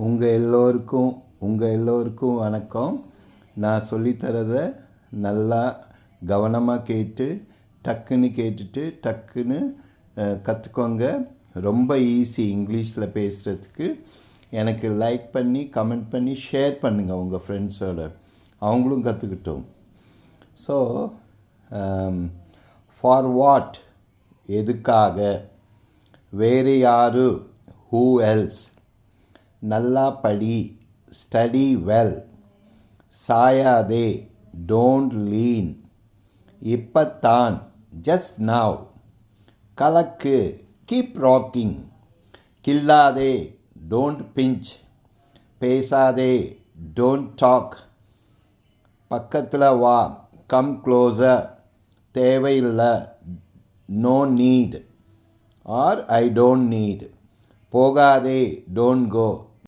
உங்கள் எல்லோருக்கும் வணக்கம். நான் சொல்லித்தரத நல்லா கவனமாக கேட்டுட்டு டக்குன்னு கற்றுக்கோங்க. ரொம்ப ஈஸி இங்கிலீஷில் பேசுகிறதுக்கு. எனக்கு லைக் பண்ணி கமெண்ட் பண்ணி ஷேர் பண்ணுங்கள் உங்கள் ஃப்ரெண்ட்ஸோட, அவங்களும் கற்றுக்கிட்டோம். ஸோ ஃபார் வாட், எதுக்காக, வேறு யாரு, ஹூ எல்ஸ், நல்லா படி, ஸ்டடி வெல், சாயாதே, டோன்ட் லீன், இப்பத்தான், ஜஸ்ட் நவ், கலக்கு, கீப் ராக்கிங், கில்லாதே, டோன்ட் பிஞ்ச், பேசாதே, டோன்ட் டாக், பக்கத்தில் வா, கம் க்ளோசர், தேவையில்லை, no need or I don't need, போகாதே, டோன்ட் கோ,